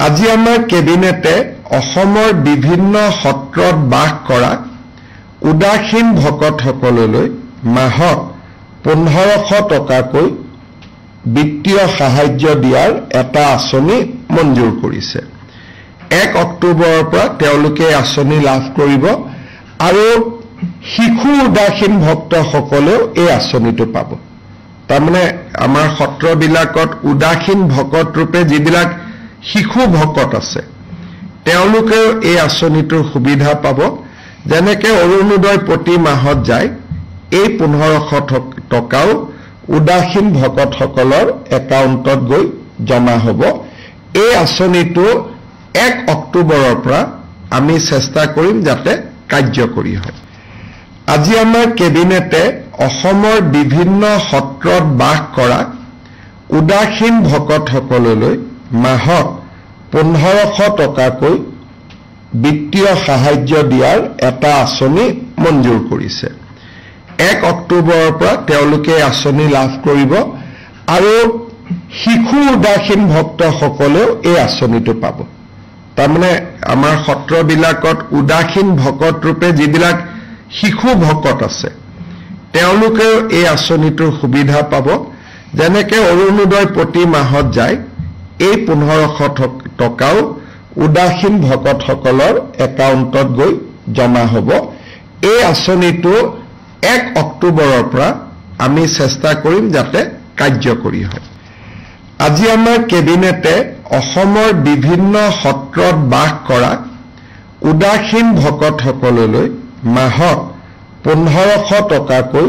আজি আমাৰ কেবিনেটে অসমৰ বিভিন্ন সত্ৰত বাস কৰা উদাসীন ভকতসকললৈ মাহত 1500 টকাকৈ বিত্তীয় সাহায্য দিয়াৰ এটা আঁচনি মঞ্জুৰ কৰিছে। 1 অক্টোবৰৰ পৰা তেওঁলোকে আঁচনি লাভ কৰিব আৰু শিশু উদাসীন ভক্তসকলেও এই আঁচনিটো পাব। তাৰমানে আমাৰ সত্ৰবিলাকত উদাসীন ভকত ৰূপে যিবিলাক শিশু ভকত আছে তেওঁলোকেও এই আঁচনিটোৰ সুবিধা পাব। যেনেকে অৰুণোদয় প্ৰতি মাহত যায় এই 1500 টকাও উদাসীন ভকতসকলৰ একাউণ্টত গৈ জমা হ'ব। এই আঁচনিটো 1 অক্টোবৰৰ পৰা আমি চেষ্টা কৰিম যাতে কাৰ্যকৰী হয়। আজি আমাৰ কেবিনেটে অসমৰ বিভিন্ন সত্ৰত বাস কৰা উদাসীন ভকতসকললৈ মাহত 1500 টকাকৈ বিত্তীয় সাহায্য দিয়াৰ এটা আঁচনি মঞ্জুৰ কৰিছে। 1 অক্টোবৰৰ পৰা তেওঁলোকে আঁচনি লাভ কৰিব আৰু শিশু উদাসীন ভক্তসকলেও এই আঁচনিটো পাব। তাৰমানে আমাৰ সত্ৰবিলাকত উদাসীন ভকত ৰূপে যিবিলাক শিশু ভকত আছে তেওঁলোকেও এই আঁচনিটোৰ সুবিধা পাব। যেনেকে অৰুণোদয় প্ৰতি মাহত যায় এই 1500 টকাও উদাসীন ভকতসকলৰ একাউণ্টত গৈ জমা হ'ব। এই আঁচনিটো 1 অক্টোবৰৰ পৰা আমি চেষ্টা কৰিম যাতে কাৰ্যকৰী হয়। আজি আমাৰ কেবিনেটে অসমৰ বিভিন্ন সত্ৰত বাস কৰা উদাসীন ভকতসকললৈ মাহত 1500 টকাকৈ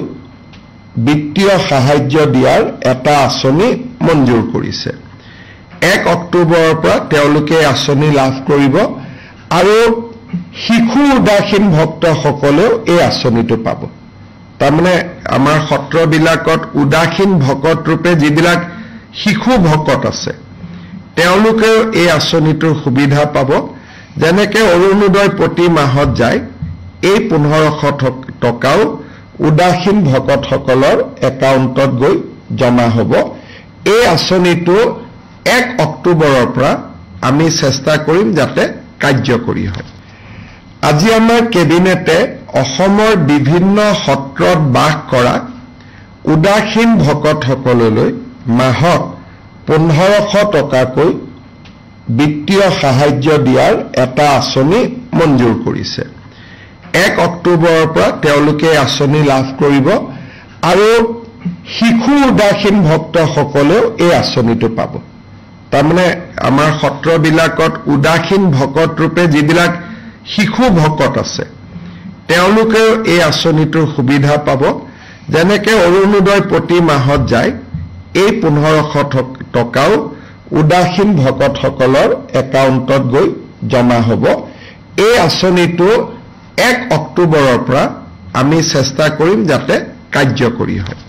বিত্তীয় সাহায্য দিয়াৰ এটা আঁচনি মঞ্জুৰ কৰিছে। 1 অক্টোবৰৰ পৰা তেওঁলোকে আঁচনি লাভ কৰিব আৰু শিশু উদাসীন ভক্তসকলেও এই আঁচনিটো পাব। তাৰমানে আমাৰ সত্ৰবিলাকত উদাসীন ভকত ৰূপে যিবিলাক শিশু ভকত আছে তেওঁলোকেও এই আঁচনিটোৰ সুবিধা পাব। যেনেকে অৰুণোদয় প্ৰতি মাহত যায় এই 1500 টকাও উদাসীন ভকতসকলৰ একাউণ্টত গৈ জমা হ'ব। এই আঁচনিটো 1 অক্টোবৰৰ পৰা আমি চেষ্টা কৰিম যাতে কাৰ্যকৰী হয়। আজি আমাৰ কেবিনেটে অসমৰ বিভিন্ন সত্ৰত বাস কৰা উদাসীন ভকতসকললৈ মাহত 1500 টকাকৈ বিত্তীয় সাহায্য দিয়াৰ এটা আঁচনি মঞ্জুৰ কৰিছে। 1 অক্টোবৰৰ পৰা তেওঁলোকে আঁচনি লাভ কৰিব আৰু শিশু উদাসীন ভক্তসকলেও এই আঁচনিটো পাব। তাৰমানে আমাৰ সত্ৰবিলাকত উদাসীন ভকত ৰূপে যিবিলাক শিশু ভকত আছে তেওঁলোকেও এই আঁচনিটোৰ সুবিধা পাব। যেনেকে অৰুণোদয় প্ৰতি মাহত যায় এই 1500 টকাও উদাসীন ভকতসকলৰ একাউণ্টত গৈ জমা হ'ব। এই আঁচনিটো 1 অক্টোবৰৰ পৰা আমি চেষ্টা কৰিম যাতে কাৰ্যকৰী হয়।